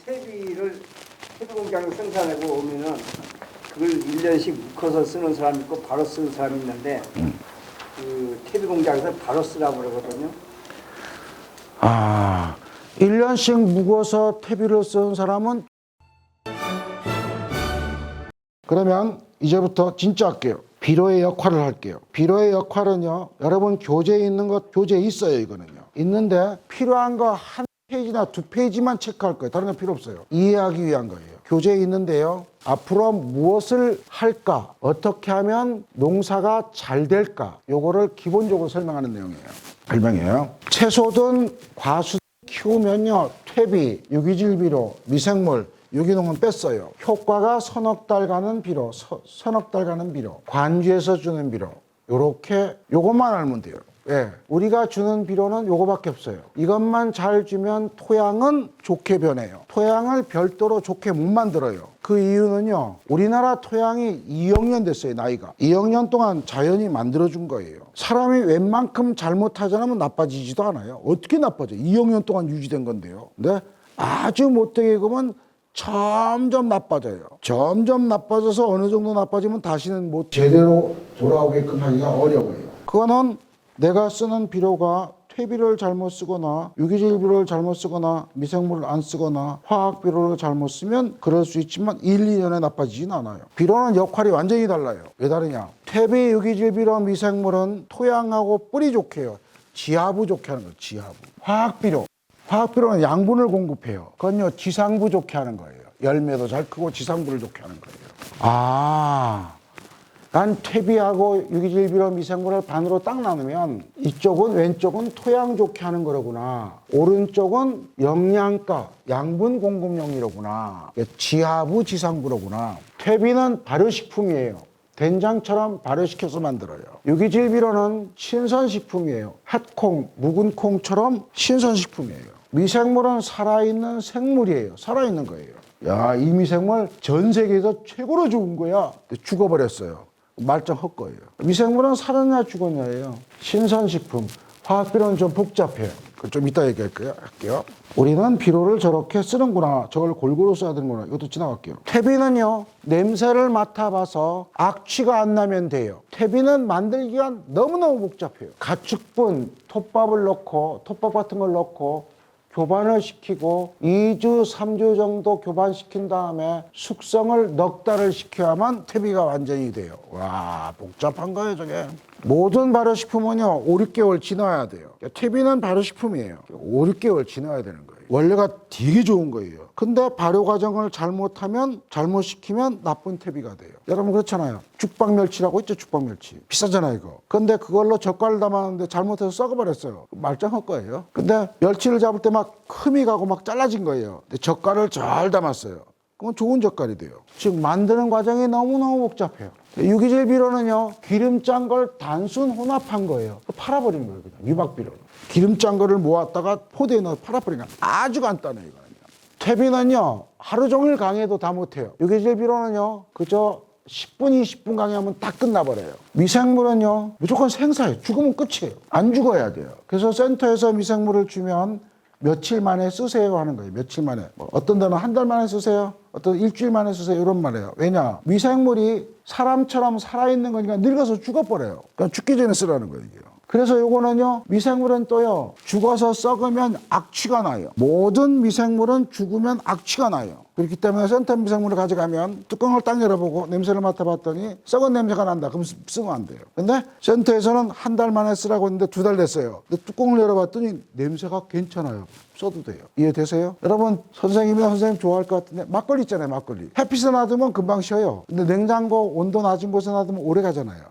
퇴비 공장을 생산하고 오면은 그걸 1년씩 묶어서 쓰는 사람이 있고 바로 쓰는 사람이 있는데 그 퇴비 공장에서 바로 쓰라고 그러거든요. 1년씩 묵어서 퇴비를 쓰는 사람은 그러면 이제부터 진짜 할게요. 비료의 역할을 할게요. 비료의 역할은요, 여러분 교재에 있는 것 교재에 있어요. 이거는요 있는데 필요한 거 한 페이지나 두 페이지만 체크할 거예요. 다른 건 필요 없어요. 이해하기 위한 거예요. 교재에 있는데요, 앞으로 무엇을 할까, 어떻게 하면 농사가 잘 될까, 요거를 기본적으로 설명하는 내용이에요. 설명이에요. 채소든 과수든 키우면요, 퇴비, 유기질 비료, 미생물, 유기농은 뺐어요. 효과가 서너 달 가는 비료, 서너 달 가는 비료, 관주에서 주는 비료, 요렇게 요것만 알면 돼요. 예, 우리가 주는 비료는 요거밖에 없어요. 이것만 잘 주면 토양은 좋게 변해요. 토양을 별도로 좋게 못 만들어요. 그 이유는요, 우리나라 토양이 2억 년 됐어요. 나이가 2억 년 동안 자연이 만들어준 거예요. 사람이 웬만큼 잘못하지 않으면 나빠지지도 않아요. 어떻게 나빠져요? 2억 년 동안 유지된 건데요. 근데 아주 못되게 그러면 점점 나빠져요. 점점 나빠져서 어느 정도 나빠지면 다시는 뭐 제대로 돌아오게끔 하기가 어려워요. 그거는 내가 쓰는 비료가 퇴비를 잘못 쓰거나 유기질 비료를 잘못 쓰거나 미생물을 안 쓰거나 화학 비료를 잘못 쓰면 그럴 수 있지만 1, 2년에 나빠지진 않아요. 비료는 역할이 완전히 달라요. 왜 다르냐? 퇴비, 유기질 비료, 미생물은 토양하고 뿌리 좋게 해요. 지하부 좋게 하는 거예요. 지하부. 화학 비료는 양분을 공급해요. 그건요, 지상부 좋게 하는 거예요. 열매도 잘 크고 지상부를 좋게 하는 거예요. 난 퇴비하고 유기질 비료, 미생물을 반으로 딱 나누면 이쪽은, 왼쪽은 토양 좋게 하는 거로구나, 오른쪽은 영양가, 양분 공급용이로구나, 지하부, 지상부로구나. 퇴비는 발효식품이에요. 된장처럼 발효시켜서 만들어요. 유기질 비료는 신선식품이에요. 핫콩, 묵은 콩처럼 신선식품이에요. 미생물은 살아있는 생물이에요. 살아있는 거예요. 야, 이 미생물 전 세계에서 최고로 좋은 거야. 죽어버렸어요. 말짱 헛거예요. 미생물은 살았냐 죽었냐예요. 신선식품. 화학비료는 좀 복잡해요. 그걸 좀 이따 얘기할게요. 우리는 비료를 저렇게 쓰는구나, 저걸 골고루 써야 되는구나, 이것도 지나갈게요. 퇴비는요, 냄새를 맡아봐서 악취가 안 나면 돼요. 퇴비는 만들기가 너무너무 복잡해요. 가축분, 톱밥을 넣고, 톱밥 같은 걸 넣고 교반을 시키고 2주, 3주 정도 교반시킨 다음에 숙성을 넉 달을 시켜야만 퇴비가 완전히 돼요. 와, 복잡한 거예요, 저게. 모든 발효식품은요, 5, 6개월 지나야 돼요. 퇴비는 발효식품이에요. 5, 6개월 지나야 되는 거예요. 원래가 되게 좋은 거예요. 근데 발효 과정을 잘못하면, 잘못 시키면 나쁜 퇴비가 돼요. 여러분 그렇잖아요. 죽방멸치라고 있죠, 죽방멸치. 비싸잖아요, 이거. 근데 그걸로 젓갈을 담았는데 잘못해서 썩어버렸어요. 말짱할 거예요. 근데 멸치를 잡을 때 막 흠이 가고 막 잘라진 거예요. 근데 젓갈을 잘 담았어요. 그건 좋은 젓갈이 돼요. 즉 만드는 과정이 너무너무 복잡해요. 유기질 비료는요, 기름 짠 걸 단순 혼합한 거예요. 팔아버리는 거예요, 그냥. 유박비료는. 기름 짠 거를 모았다가 포대에 넣어 팔아버리는 거예요. 아주 간단해요, 이거는요. 퇴비는요, 하루 종일 강해도 다 못해요. 유기질 비료는요, 그저 10분, 20분 강의하면 다 끝나버려요. 미생물은요, 무조건 생사예요. 죽으면 끝이에요. 안 죽어야 돼요. 그래서 센터에서 미생물을 주면 며칠 만에 쓰세요 하는 거예요. 며칠 만에. 뭐 어떤 데는 한 달 만에 쓰세요, 어떤 일주일 만에 쓰세요, 이런 말이에요. 왜냐? 미생물이 사람처럼 살아있는 거니까 늙어서 죽어버려요. 그러니까 죽기 전에 쓰라는 거예요, 이게요. 그래서 요거는요, 미생물은 또요, 죽어서 썩으면 악취가 나요. 모든 미생물은 죽으면 악취가 나요. 그렇기 때문에 센터 미생물을 가져가면 뚜껑을 딱 열어보고 냄새를 맡아봤더니 썩은 냄새가 난다. 그럼 쓰면 안 돼요. 근데 센터에서는 한 달 만에 쓰라고 했는데 2달 됐어요. 근데 뚜껑을 열어봤더니 냄새가 괜찮아요. 써도 돼요. 이해되세요? 여러분, 선생님이나 선생님 좋아할 것 같은데 막걸리 있잖아요, 막걸리. 햇빛에 놔두면 금방 쉬어요. 근데 냉장고 온도 낮은 곳에 놔두면 오래 가잖아요.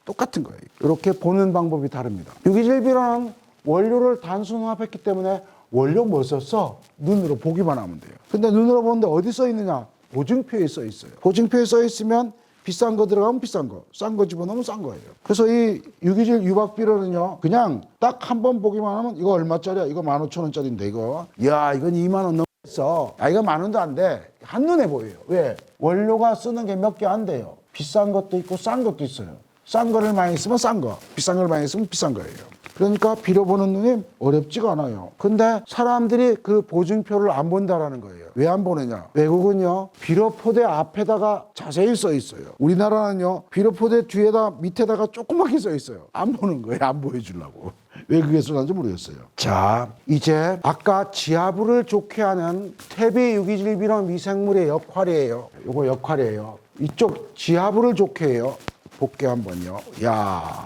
똑같은 거예요. 이렇게 보는 방법이 다릅니다. 유기질 비료는 원료를 단순 혼합했기 때문에 원료 뭐 썼어? 눈으로 보기만 하면 돼요. 근데 눈으로 보는데 어디 써 있느냐? 보증표에 써 있어요. 보증표에 써 있으면 비싼 거 들어가면 비싼 거, 싼 거 집어넣으면 싼 거예요. 그래서 이 유기질 유박비료는요, 그냥 딱 한 번 보기만 하면 이거 얼마짜리야? 이거 15,000원짜리인데 이거. 야, 이건 2만 원 넘었어. 야, 이거 10,000원도 안 돼. 한눈에 보여요. 왜? 원료가 쓰는 게 몇 개 안 돼요. 비싼 것도 있고 싼 것도 있어요. 싼 거를 많이 쓰면 싼 거, 비싼 걸 많이 쓰면 비싼 거예요. 그러니까 비료 보는 눈이 어렵지가 않아요. 근데 사람들이 그 보증표를 안 본다라는 거예요. 왜 안 보느냐? 외국은요, 비료 포대 앞에다가 자세히 써 있어요. 우리나라는요, 비료 포대 뒤에다 밑에다가 조그맣게 써 있어요. 안 보는 거예요. 안 보여주려고. 왜 그게 써놨는지 모르겠어요. 자, 이제 아까 지하부를 좋게 하는 퇴비 유기질 비료 미생물의 역할이에요. 요거 역할이에요. 이쪽 지하부를 좋게 해요. 볼게 한번요. 야,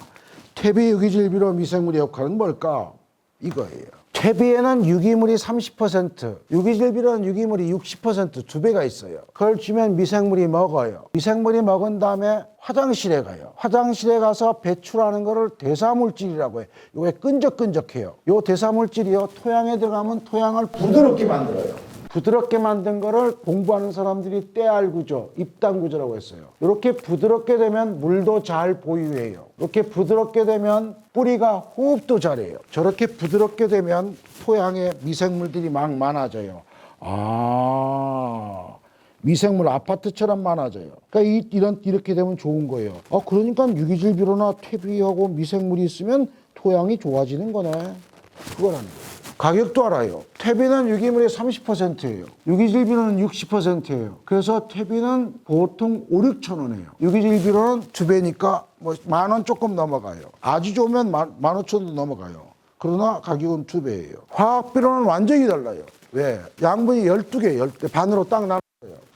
퇴비 유기질 비료 미생물의 역할은 뭘까? 이거예요. 퇴비에는 유기물이 30%, 유기질 비료는 유기물이 60%, 두 배가 있어요. 그걸 주면 미생물이 먹어요. 미생물이 먹은 다음에 화장실에 가요. 화장실에 가서 배출하는 거를 대사물질이라고 해요. 이게 끈적끈적해요. 이 대사물질이요, 토양에 들어가면 토양을 부드럽게 만들어요. 부드럽게 만든 거를 공부하는 사람들이 때알 구조, 입단 구조라고 했어요. 이렇게 부드럽게 되면 물도 잘 보유해요. 이렇게 부드럽게 되면 뿌리가 호흡도 잘해요. 저렇게 부드럽게 되면 토양에 미생물들이 막 많아져요. 아, 미생물 아파트처럼 많아져요. 그러니까 이렇게 되면 좋은 거예요. 그러니까 유기질 비료나 퇴비하고 미생물이 있으면 토양이 좋아지는 거네. 그거라는 거예요. 가격도 알아요. 퇴비는 유기물의 30%예요. 유기질 비료는 60%예요. 그래서 퇴비는 보통 5, 6천 원이에요. 유기질 비료는 2배니까 뭐 10,000원 조금 넘어가요. 아주 좋으면 15,000원도 넘어가요. 그러나 가격은 2배예요. 화학 비료는 완전히 달라요. 왜? 양분이 12개, 10개 반으로 딱 나눠요.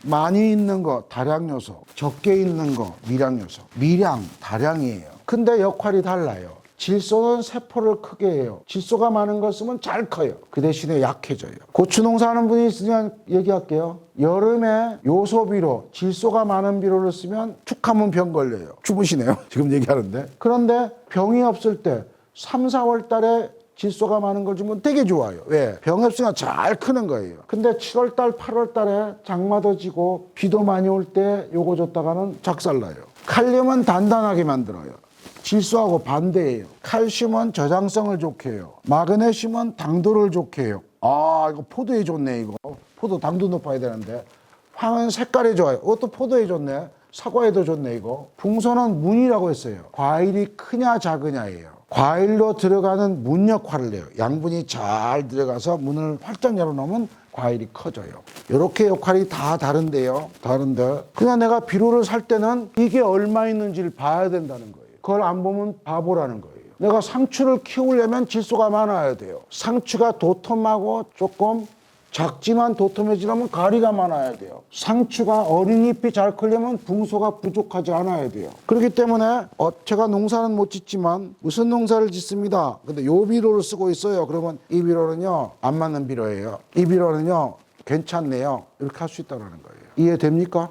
많이 있는 거 다량 요소, 적게 있는 거 미량 요소. 미량, 다량이에요. 근데 역할이 달라요. 질소는 세포를 크게 해요. 질소가 많은 걸 쓰면 잘 커요. 그 대신에 약해져요. 고추 농사하는 분이 있으면 얘기할게요. 여름에 요소 비료, 질소가 많은 비료를 쓰면 툭 하면 병 걸려요. 주무시네요. 지금 얘기하는데. 그런데 병이 없을 때 3, 4월 달에 질소가 많은 걸 주면 되게 좋아요. 왜? 병 없으면 잘 크는 거예요. 근데 7월 달, 8월 달에 장마도 지고 비도 많이 올 때 요거 줬다가는 작살나요. 칼륨은 단단하게 만들어요. 질소하고 반대예요. 칼슘은 저장성을 좋게 해요. 마그네슘은 당도를 좋게 해요. 이거 포도에 좋네, 이거. 포도 당도 높아야 되는데. 황은 색깔에 좋아요. 이것도 포도에 좋네. 사과에도 좋네, 이거. 붕소는 문이라고 했어요. 과일이 크냐 작으냐예요. 과일로 들어가는 문 역할을 해요. 양분이 잘 들어가서 문을 활짝 열어놓으면 과일이 커져요. 이렇게 역할이 다 다른데요. 다른데 그냥 내가 비료를 살 때는 이게 얼마 있는지를 봐야 된다는 거예요. 그걸 안 보면 바보라는 거예요. 내가 상추를 키우려면 질소가 많아야 돼요. 상추가 도톰하고 조금 작지만 도톰해지려면 가리가 많아야 돼요. 상추가 어린 잎이 잘 크려면 붕소가 부족하지 않아야 돼요. 그렇기 때문에 제가 농사는 못 짓지만 무슨 농사를 짓습니다. 근데 요 비료를 쓰고 있어요. 그러면 이 비료는요, 안 맞는 비료예요. 이 비료는요, 괜찮네요. 이렇게 할 수 있다는 거예요. 이해됩니까?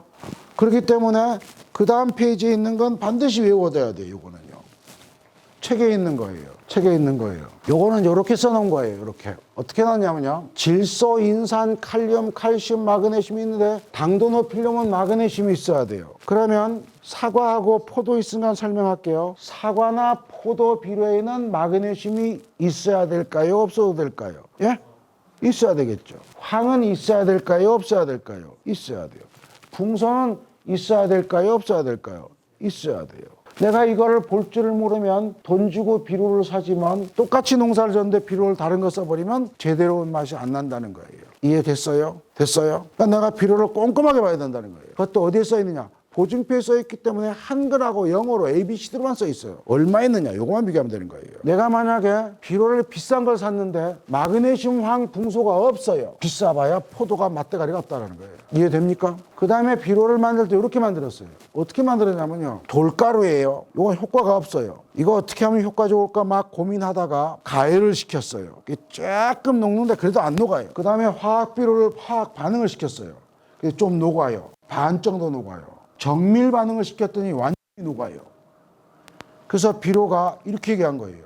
그렇기 때문에 그 다음 페이지에 있는 건 반드시 외워둬야 돼요. 이거는요. 책에 있는 거예요. 책에 있는 거예요. 요거는 이렇게 써놓은 거예요. 이렇게. 어떻게 넣냐면요. 질소, 인산, 칼륨, 칼슘, 마그네슘이 있는데 당도 높이려면 마그네슘이 있어야 돼요. 그러면 사과하고 포도 있으면 설명할게요. 사과나 포도 비료에는 마그네슘이 있어야 될까요? 없어도 될까요? 예? 있어야 되겠죠. 황은 있어야 될까요? 없어야 될까요? 있어야 돼요. 붕소는 있어야 될까요? 없어야 될까요? 있어야 돼요. 내가 이거를 볼 줄을 모르면 돈 주고 비료를 사지만 똑같이 농사를 졌는데 비료를 다른 거 써버리면 제대로 온 맛이 안 난다는 거예요. 이해됐어요? 됐어요? 그러니까 내가 비료를 꼼꼼하게 봐야 된다는 거예요. 그것도 어디에 써 있느냐? 보증표에 써 있기 때문에 한글하고 영어로 ABC로만 써 있어요. 얼마 있느냐? 요거만 비교하면 되는 거예요. 내가 만약에 비료를 비싼 걸 샀는데 마그네슘, 황, 붕소가 없어요. 비싸봐야 포도가 맛대가리가 없다는 거예요. 이해됩니까? 그 다음에 비료를 만들 때 이렇게 만들었어요. 어떻게 만들었냐면요. 돌가루예요. 이건 효과가 없어요. 이거 어떻게 하면 효과 좋을까 막 고민하다가 가열을 시켰어요. 조금 녹는데 그래도 안 녹아요. 그 다음에 화학 비료를 화학 반응을 시켰어요. 좀 녹아요. 반 정도 녹아요. 정밀 반응을 시켰더니 완전히 녹아요. 그래서 비료가 이렇게 얘기한 거예요.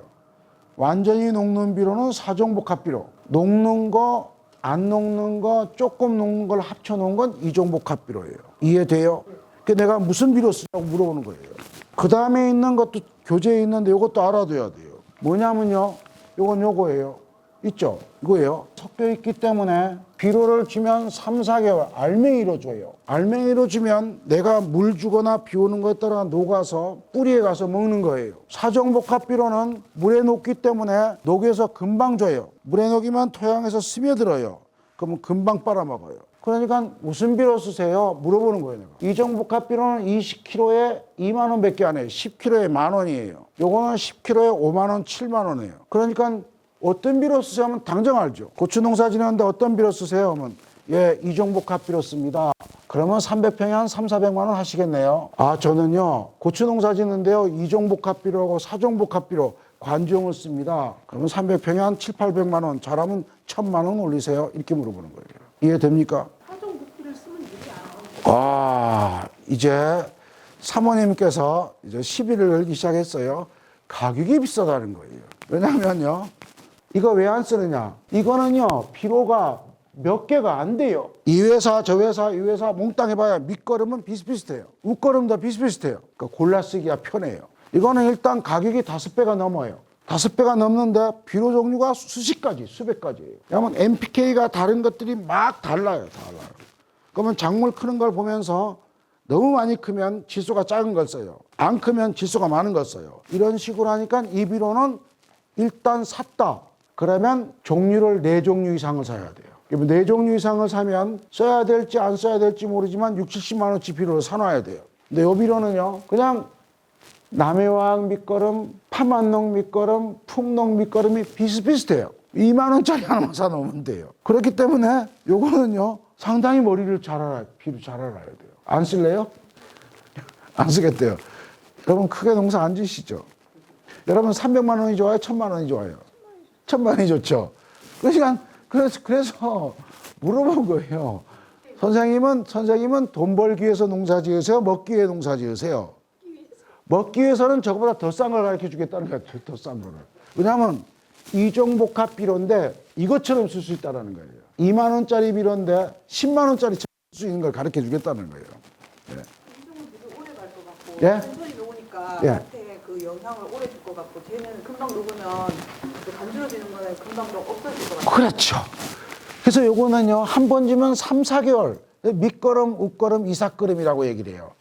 완전히 녹는 비료는 사종복합 비료. 녹는 거, 안 녹는 거, 조금 녹는 걸 합쳐놓은 건 이종복합 비료예요. 이해돼요? 그러니까 내가 무슨 비료 쓰냐고 물어보는 거예요. 그 다음에 있는 것도 교재에 있는데 이것도 알아둬야 돼요. 뭐냐면요. 이건 요거예요. 있죠? 이거예요. 섞여 있기 때문에 비료를 주면 3, 4개월 알맹이로 줘요. 알맹이로 주면 내가 물 주거나 비 오는 것에 따라 녹아서 뿌리에 가서 먹는 거예요. 사정복합비료는 물에 녹기 때문에 녹여서 금방 줘요. 물에 녹이면 토양에서 스며들어요. 그러면 금방 빨아먹어요. 그러니까 무슨 비료 쓰세요? 물어보는 거예요. 내가. 이정복합비료는 20kg에 2만 원밖에 안 해요. 10kg에 10,000원이에요. 요거는 10kg에 5만 원, 7만 원이에요. 그러니까 어떤 비료 쓰세요 하면 당장 알죠. 고추 농사 지는데 어떤 비료 쓰세요 하면 예, 이종복합 비료 씁니다. 그러면 300평에 한 3, 400만 원 하시겠네요. 아, 저는요 고추 농사 짓는데요 이종복합 비료하고 사종복합 비료 관종을 씁니다. 그러면 300평에 한 7, 800만 원, 잘하면 1,000만 원 올리세요. 이렇게 물어보는 거예요. 이해됩니까? 사종복비를 쓰면 일이 안 나오죠. 아, 이제 사모님께서 이제 시비를 걸기 시작했어요. 가격이 비싸다는 거예요. 왜냐면요 이거 왜 안 쓰느냐? 이거는요 비료가 몇 개가 안 돼요. 이 회사 저 회사 이 회사 몽땅 해봐야 밑거름은 비슷비슷해요. 웃거름도 비슷비슷해요. 그러니까 골라 쓰기가 편해요. 이거는 일단 가격이 5배가 넘어요. 5배가 넘는데 비료 종류가 수십 가지 수백 가지예요. 왜냐하면 NPK가 다른 것들이 막 달라요. 그러면 작물 크는 걸 보면서 너무 많이 크면 질소가 작은 걸 써요. 안 크면 질소가 많은 걸 써요. 이런 식으로 하니까 이 비료는 일단 샀다. 그러면 종류를 4종류 이상을 사야 돼요. 그러면 4종류 이상을 사면 써야 될지 안 써야 될지 모르지만 6, 70만 원치 비료를 사놔야 돼요. 근데 이 비료는요, 그냥 남해화학 밑거름, 파만농 밑거름, 풍농 밑거름이 비슷비슷해요. 2만 원짜리 하나만 사놓으면 돼요. 그렇기 때문에 요거는요, 상당히 머리를 잘 알아요. 비료 잘 알아야 돼요. 안 쓸래요? 안 쓰겠대요. 여러분 크게 농사 안 지시죠? 여러분 300만 원이 좋아요? 1,000만 원이 좋아요? 1,000만 원이 좋죠. 그러니까 그래서 물어본 거예요. 선생님은 돈 벌기 위해서 농사 지으세요? 먹기 위해 농사 지으세요? 먹기 위해서는 저거보다 더 싼 걸 가르쳐 주겠다는 거예요. 더 싼 거를. 왜냐하면 이종복합 비료인데 이것처럼 쓸 수 있다는 거예요. 2만 원짜리 비료인데 10만 원짜리 쓸 수 있는 걸 가르쳐 주겠다는 거예요. 예. 이종은 되게 오래 갈 것 같고 예? 단순히 녹으니까 예. 밭에 그 영향을 오래 줄 것 같고 쟤는 금방 녹으면 그 간지러지는 거는 금방 없어질 것 같아요. 그렇죠. 그래서 요거는요, 한 번 주면 3, 4개월. 밑거름, 웃거름, 이삭거름이라고 얘기를 해요.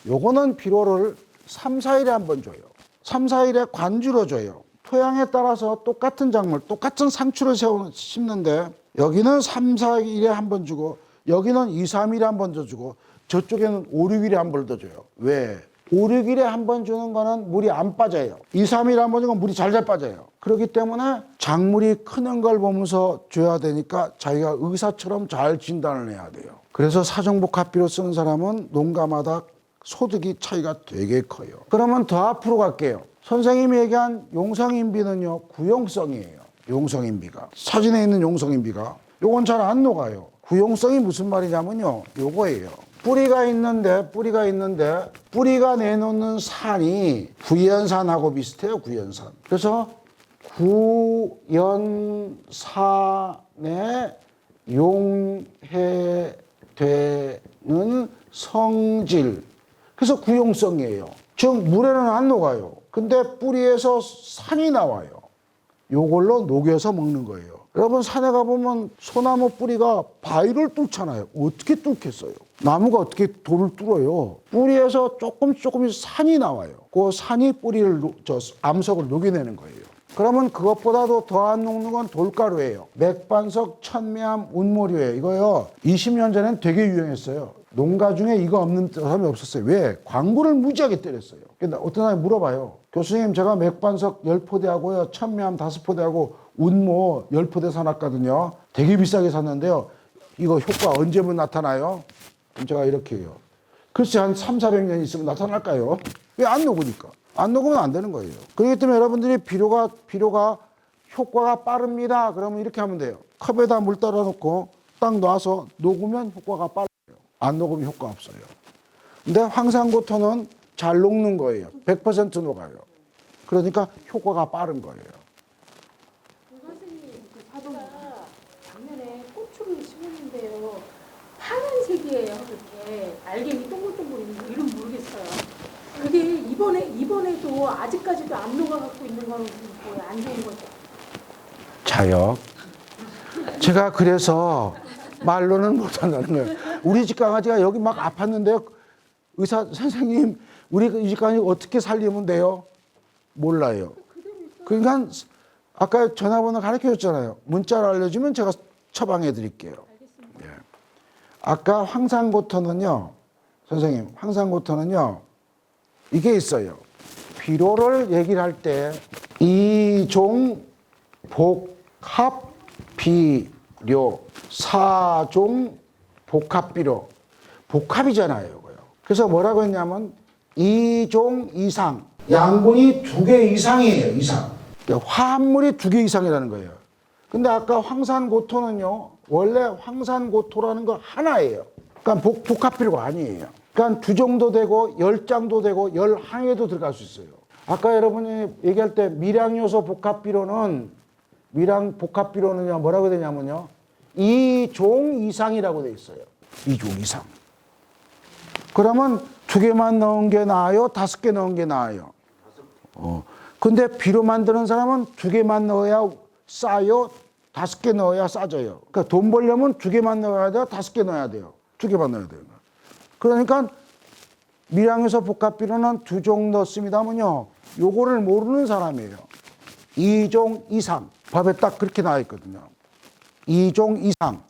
요거는 비료를 3, 4일에 한 번 줘요. 3, 4일에 관주로 줘요. 토양에 따라서 똑같은 작물, 똑같은 상추를 심는데 여기는 3, 4일에 한 번 주고 여기는 2, 3일에 한 번 더 주고 저쪽에는 5, 6일에 한 번 더 줘요. 왜? 5, 6일에 한 번 주는 거는 물이 안 빠져요. 2, 3일에 한 번 주는 건 물이 잘 빠져요. 그렇기 때문에 작물이 크는 걸 보면서 줘야 되니까 자기가 의사처럼 잘 진단을 해야 돼요. 그래서 사정복합비료 쓰는 사람은 농가마다 소득이 차이가 되게 커요. 그러면 더 앞으로 갈게요. 선생님이 얘기한 용성인비는요, 구용성이에요. 용성인비가. 사진에 있는 용성인비가. 요건 잘 안 녹아요. 구용성이 무슨 말이냐면요, 요거예요. 뿌리가 있는데 뿌리가 내놓는 산이 구연산하고 비슷해요. 구연산. 그래서 구연산에 용해되는 성질. 그래서 구용성이에요. 즉 물에는 안 녹아요. 근데 뿌리에서 산이 나와요. 요걸로 녹여서 먹는 거예요. 여러분 산에 가보면 소나무 뿌리가 바위를 뚫잖아요. 어떻게 뚫겠어요? 나무가 어떻게 돌을 뚫어요? 뿌리에서 조금씩 산이 나와요. 그 산이 뿌리를 암석을 녹여내는 거예요. 그러면 그것보다도 더 안 녹는 건 돌가루예요. 맥반석, 천매암, 운모류예요. 이거요 20년 전엔 되게 유행했어요. 농가 중에 이거 없는 사람이 없었어요. 왜? 광고를 무지하게 때렸어요. 근데 어떤 사람이 물어봐요. 교수님 제가 맥반석 10포대하고요 천매암 5포대하고 운모 10포대 사놨거든요. 되게 비싸게 샀는데요. 이거 효과 언제면 나타나요? 그럼 제가 이렇게 해요. 글쎄 한 3, 400년 있으면 나타날까요? 왜 안 녹으니까? 안 녹으면 안 되는 거예요. 그렇기 때문에 여러분들이 비료가 효과가 빠릅니다. 그러면 이렇게 하면 돼요. 컵에다 물 따라 놓고 딱 놔서 녹으면 효과가 빨라요. 안 녹으면 효과 없어요. 근데 황산고토는 잘 녹는 거예요. 100% 녹아요. 그러니까 효과가 빠른 거예요. 선생님, 그 사도가 작년에 고추를 심었는데요. 파란색이에요. 그렇게 알갱이 동글동글 있는 거 이름 모르겠어요. 그게 이번에도 아직까지도 안 녹아갖고 있는 거는 안 좋은 거죠. 자요. 제가 그래서 말로는 못한다는 거예요. 우리 집 강아지가 여기 막 아팠는데요. 의사 선생님, 우리 이 집 강아지 어떻게 살리면 돼요? 몰라요. 그러니까 아까 전화번호 가르쳐줬잖아요. 문자로 알려주면 제가 처방해 드릴게요. 예. 아까 황산고토는요, 선생님, 황산고토는요, 이게 있어요. 비료를 얘기를 할 때 이종 복합 비료, 사종 복합 비료, 복합이잖아요, 이거요. 그래서 뭐라고 했냐면 2종 이상, 양분이 2개 이상이에요, 이상. 화합물이 2개 이상이라는 거예요. 근데 아까 황산고토는요, 원래 황산고토라는 거 하나예요. 그러니까 복합 비료가 아니에요. 그러니까 2종도 되고 10장도 되고 11항에도 들어갈 수 있어요. 아까 여러분이 얘기할 때 밀양요소 복합비료는 뭐라고 되냐면요, 2종 이상이라고 돼 있어요. 2종 이상. 그러면 2개만 넣은 게 나아요? 5개 넣은 게 나아요? 근데 비료 만드는 사람은 2개만 넣어야 싸요? 5개 넣어야 싸져요. 그러니까 돈 벌려면 2개만 넣어야 돼요? 5개 넣어야 돼요? 2개만 넣어야 돼요. 그러니까 밀양에서 복합비료는 2종 넣습니다면요, 요거를 모르는 사람이에요. 2종 이상. 법에 딱 그렇게 나와 있거든요. 2종 이상.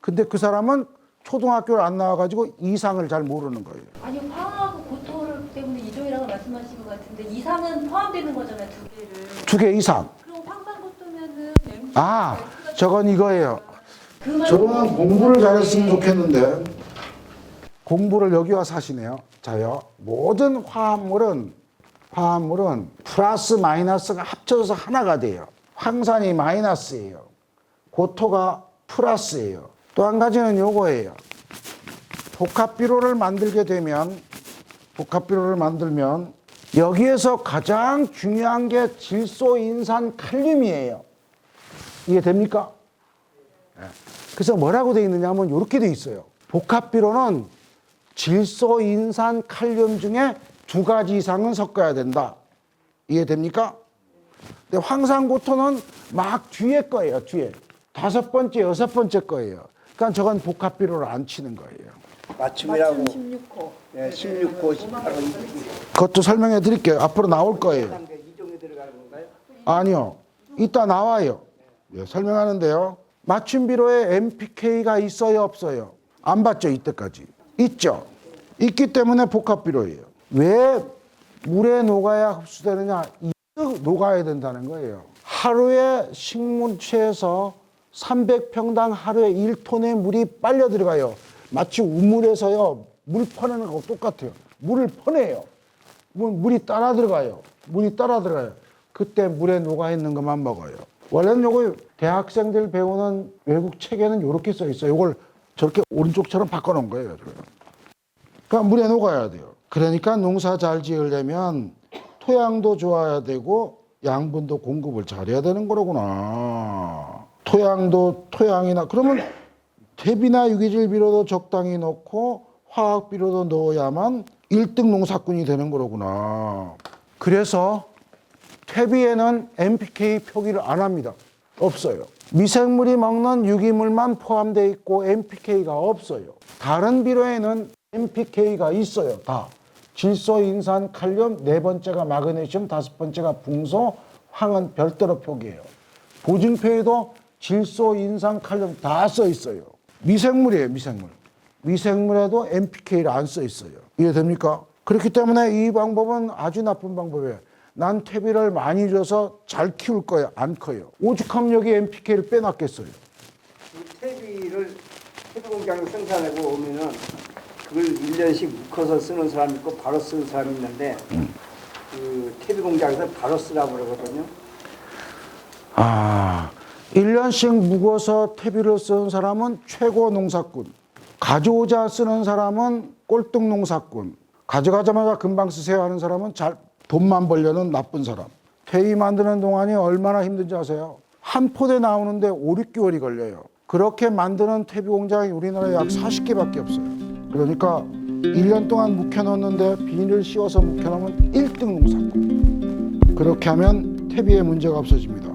근데 그 사람은 초등학교를 안 나와가지고 이상을 잘 모르는 거예요. 아니 화학 고토를 때문에 이종이라고 말씀하신 것 같은데 이상은 포함되는 거잖아요, 2개를. 2개 이상. 그럼 황산고토면은 아, 저건 이거예요. 그 저는 공부를 잘했으면 좋겠는데 공부를 여기 와서 하시네요. 자요. 모든 화합물은 플러스 마이너스가 합쳐져서 하나가 돼요. 황산이 마이너스예요. 고토가 플러스예요. 또 한 가지는 요거예요. 복합비료를 만들면 여기에서 가장 중요한 게 질소인산 칼륨이에요. 이해됩니까? 네. 그래서 뭐라고 되어 있느냐 하면 이렇게 되어 있어요. 복합비료는 질소인산 칼륨 중에 2가지 이상은 섞어야 된다. 이해됩니까? 근데 황산고토는 막 뒤에 거예요, 뒤에. 5번째, 6번째 거예요. 그러니까 저건 복합비료를 안 치는 거예요. 맞춤이라고. 맞춤 16호. 네, 16호, 18호. 그것도 설명해 드릴게요. 앞으로 나올 거예요. 2종에 들어가는 건가요? 아니요. 이따 나와요. 예, 설명하는데요. 맞춤비료에 NPK가 있어요, 없어요? 안 봤죠, 이때까지? 있죠. 있기 때문에 복합비료예요. 왜 물에 녹아야 흡수되느냐? 녹아야 된다는 거예요. 하루에 식물체에서 300평당 하루에 1톤의 물이 빨려 들어가요. 마치 우물에서요, 물 퍼내는 거하고 똑같아요. 물을 퍼내요. 물이 따라 들어가요. 그때 물에 녹아 있는 것만 먹어요. 원래는 요거 대학생들 배우는 외국 책에는 이렇게 써 있어요. 요걸 저렇게 오른쪽처럼 바꿔놓은 거예요. 그러니까 물에 녹아야 돼요. 그러니까 농사 잘 지으려면 토양도 좋아야 되고 양분도 공급을 잘해야 되는 거로구나. 토양이나 그러면 퇴비나 유기질 비료도 적당히 넣고 화학 비료도 넣어야만 1등 농사꾼이 되는 거로구나. 그래서 퇴비에는 NPK 표기를 안 합니다. 없어요. 미생물이 먹는 유기물만 포함되어 있고 NPK가 없어요. 다른 비료에는 NPK가 있어요. 다. 질소, 인산, 칼륨, 4번째가 마그네슘, 5번째가 붕소, 황은 별도로 표기해요. 보증표에도 질소, 인산, 칼륨 다 써 있어요. 미생물이에요, 미생물. 미생물에도 NPK를 안 써 있어요. 이해됩니까? 그렇기 때문에 이 방법은 아주 나쁜 방법이에요. 난 퇴비를 많이 줘서 잘 키울 거예요. 안 커요. 오죽하면 여기 NPK를 빼놨겠어요. 이 퇴비 공장에서 생산하고 오면은 그걸 1년씩 묶어서 쓰는 사람이 있고 바로 쓰는 사람이 있는데 그 퇴비 공장에서 바로 쓰라고 그러거든요. 1년씩 묵어서 퇴비를 쓰는 사람은 최고 농사꾼. 가져오자 쓰는 사람은 꼴등 농사꾼. 가져가자마자 금방 쓰세요 하는 사람은 돈만 벌려는 나쁜 사람. 퇴비 만드는 동안이 얼마나 힘든지 아세요? 한 포대 나오는데 5, 6개월이 걸려요. 그렇게 만드는 퇴비 공장이 우리나라에 약 40개밖에 없어요. 그러니까 1년 동안 묵혀놓는데 비닐을 씌워서 묵혀놓으면 1등 농사꾼. 그렇게 하면 퇴비에 문제가 없어집니다.